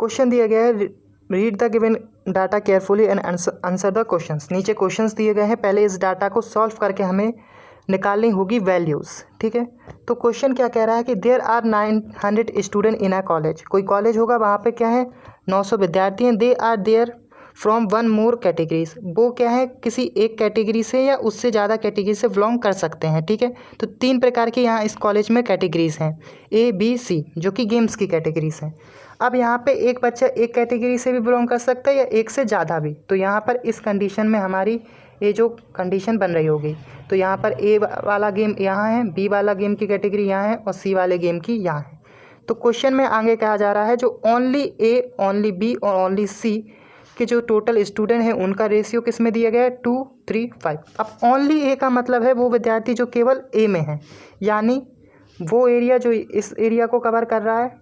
Question दिया गया है, read the given data carefully and answer the questions. नीचे क्वेश्चंस दिए गए हैं, पहले इस डाटा को सॉल्व करके हमें निकालनी होगी वैल्यूज़। ठीक है, तो क्वेश्चन क्या कह रहा है कि there are 900 student in a college. कोई कॉलेज होगा, वहाँ पे क्या है 900 विद्यार्थी हैं। They are there from one more categories, वो क्या है किसी एक कैटेगरी से या उससे ज़्यादा कैटेगरी से बिलोंग कर सकते हैं। ठीक है, तो 3 प्रकार के यहाँ इस कॉलेज में कैटेगरीज हैं, A B C, जो कि गेम्स की कैटेगरीज हैं। अब यहाँ पे एक बच्चा एक कैटेगरी से भी बिलोंग कर सकता है या एक से ज़्यादा भी। तो यहाँ पर इस कंडीशन में हमारी ये जो कंडीशन बन रही होगी, तो यहाँ पर A वाला गेम यहाँ है, B वाला गेम की कैटेगरी यहाँ है और C वाले गेम की यहाँ है। तो क्वेश्चन में आगे कहा जा रहा है जो ओनली A, ओनली B और ओनली C के जो टोटल स्टूडेंट हैं उनका रेशियो किस में दिया गया है 2, 3, 5। अब ओनली ए का मतलब है वो विद्यार्थी जो केवल ए में है, यानी वो एरिया जो इस एरिया को कवर कर रहा है,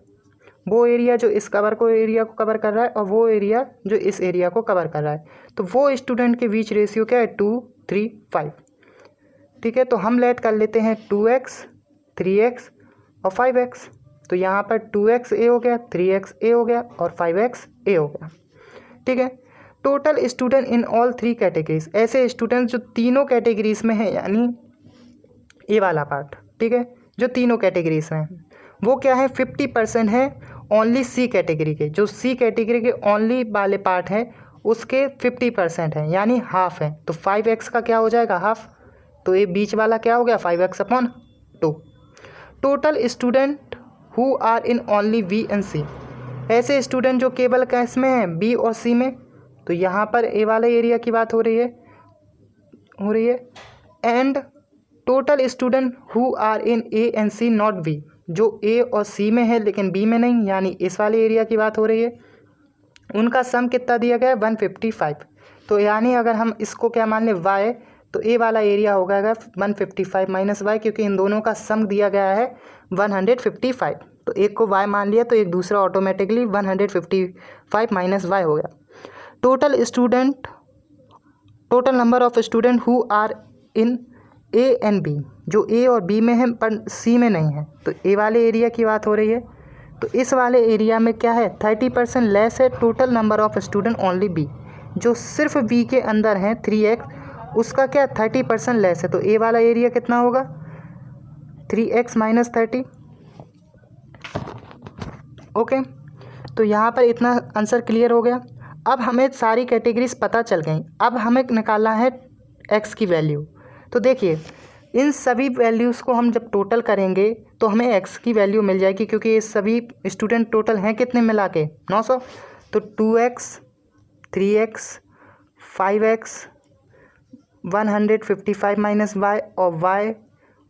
वो एरिया जो इस एरिया को कवर कर रहा है और वो एरिया जो इस एरिया को कवर कर रहा है। तो वो स्टूडेंट के बीच रेशियो क्या है 2, 3, 5। ठीक है, तो हम लेट कर लेते हैं 2x, 3x और 5x। तो यहाँ पर 2x ए हो गया, 3x ए हो गया और 5x ए हो गया। ठीक है, total student in all 3 categories, ऐसे स्टूडेंट जो तीनों कैटेगरीज में है, यानी ए वाला पार्ट। ठीक है, जो तीनों कैटेगरीज में है वो क्या है 50% है ओनली सी कैटेगरी के। जो सी कैटेगरी के ओनली वाले पार्ट है उसके 50% है, यानी हाफ है। तो 5x का क्या हो जाएगा हाफ, तो ये बीच वाला क्या हो गया 5x/2। Total student who are in only B and C, ऐसे स्टूडेंट जो केवल कैस में हैं बी और सी में। तो यहाँ पर ए वाले एरिया की बात हो रही है। And total student who are in A and C not B, जो ए और सी में है लेकिन बी में नहीं, यानी इस वाले एरिया की बात हो रही है। उनका सम कितना दिया गया है 155। तो यानी अगर हम इसको क्या मान लें y, तो ए वाला एरिया हो गया 155 माइनस वाई, क्योंकि इन दोनों का सम दिया गया है 155। तो एक को y मान लिया तो एक दूसरा ऑटोमेटिकली 155 माइनस वाई हो गया। Total number of student who are in A and B, जो ए और बी में है पर सी में नहीं है। तो ए वाले एरिया की बात हो रही है, तो इस वाले एरिया में क्या है 30% लेस है total number of student only B, जो सिर्फ बी के अंदर हैं 3x, उसका क्या 30% लेस है। तो ए वाला एरिया कितना होगा 3x माइनस 30। ओके, तो यहाँ पर इतना आंसर क्लियर हो गया। अब हमें सारी कैटेगरीज पता चल गई, अब हमें निकालना है x की वैल्यू। तो देखिए इन सभी वैल्यूज़ को हम जब टोटल करेंगे तो हमें x की वैल्यू मिल जाएगी, क्योंकि ये सभी स्टूडेंट टोटल हैं कितने मिला के 900। तो 2x, 3x, 5x, 155 minus Y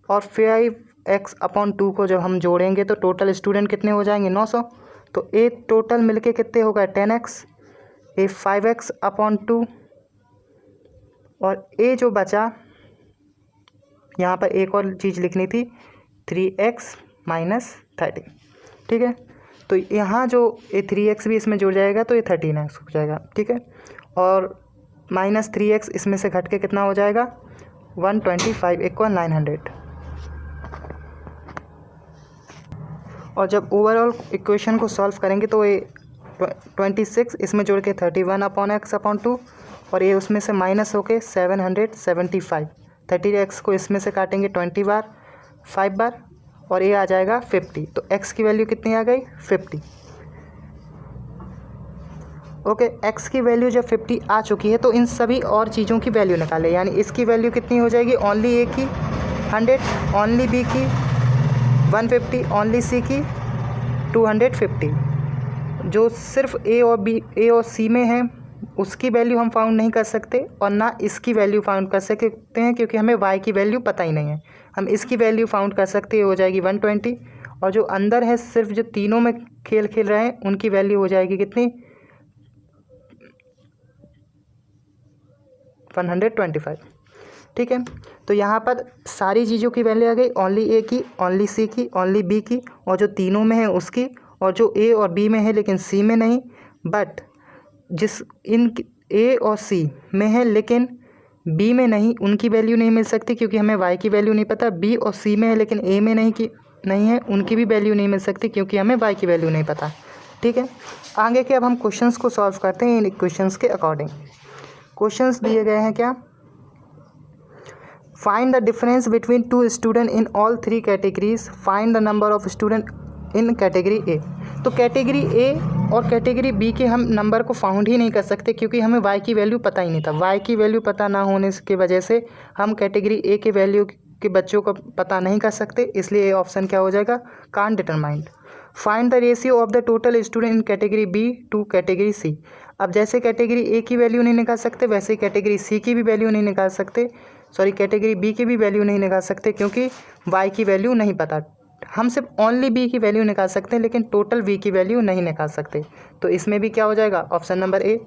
और 5x/2 को जब हम जोड़ेंगे तो टोटल स्टूडेंट कितने हो जाएंगे 900। तो ए टोटल मिलके कितने हो गए 10x, ए 5x/2 और ए जो बचा, यहाँ पर एक और चीज़ लिखनी थी 3x माइनस 30। ठीक है, तो यहाँ जो ये 3x भी इसमें जुड़ जाएगा तो ये 13x हो जाएगा। ठीक है, और माइनस 3x इसमें से घट के कितना हो जाएगा 125 = 900। और जब ओवरऑल इक्वेशन को सॉल्व करेंगे तो ये 26 इसमें जोड़ के 31/x/2 और ये उसमें से माइनस होके 775। 30x को इसमें से काटेंगे 20 बार 5 बार और ये आ जाएगा 50। तो x की वैल्यू कितनी आ गई 50। ओके, x की वैल्यू जब 50 आ चुकी है तो इन सभी और चीज़ों की वैल्यू निकालें, यानी इसकी वैल्यू कितनी हो जाएगी ओनली ए की 100, ओनली बी की 150, ओनली सी की 250। जो सिर्फ ए और सी में है उसकी वैल्यू हम फाउंड नहीं कर सकते और ना इसकी वैल्यू फाउंड कर सकते हैं, क्योंकि हमें y की वैल्यू पता ही नहीं है। हम इसकी वैल्यू फाउंड कर सकते हैं, हो जाएगी 120। और जो अंदर है सिर्फ जो तीनों में खेल रहे हैं उनकी वैल्यू हो जाएगी कितनी 125। ठीक है, तो यहाँ पर सारी चीज़ों की वैल्यू आ गई, ओनली ए की, ओनली सी की, ओनली बी की और जो तीनों में है उसकी, और जो ए और बी में है लेकिन सी में नहीं, बट जिस इन ए और सी में है लेकिन बी में नहीं, उनकी वैल्यू नहीं मिल सकती क्योंकि हमें वाई की वैल्यू नहीं पता। बी और सी में है लेकिन ए में नहीं है, उनकी भी वैल्यू नहीं मिल सकती क्योंकि हमें वाई की वैल्यू नहीं पता। ठीक है, आगे के अब हम क्वेश्चंस को सॉल्व करते हैं इन क्वेश्चंस के अकॉर्डिंग। क्वेश्चंस दिए गए हैं क्या, find the difference between two student in all three categories, find the number of student in category A. तो कैटेगरी ए और कैटेगरी बी के हम नंबर को फाउंड ही नहीं कर सकते क्योंकि हमें वाई की वैल्यू पता ही नहीं था। वाई की वैल्यू पता ना होने की वजह से हम कैटेगरी ए के वैल्यू के बच्चों को पता नहीं कर सकते, इसलिए ये ऑप्शन क्या हो जाएगा, can't determined. Find the ratio of the total student in category B to category C. अब जैसे कैटेगरी ए की वैल्यू नहीं निकाल सकते वैसे कैटेगरी सी की भी वैल्यू नहीं निकाल सकते, कैटेगरी बी की भी वैल्यू नहीं निकाल सकते क्योंकि वाई की वैल्यू नहीं पता। हम सिर्फ ओनली बी की वैल्यू निकाल सकते हैं लेकिन टोटल वी की वैल्यू नहीं निकाल सकते। तो इसमें भी क्या हो जाएगा, ऑप्शन नंबर ए।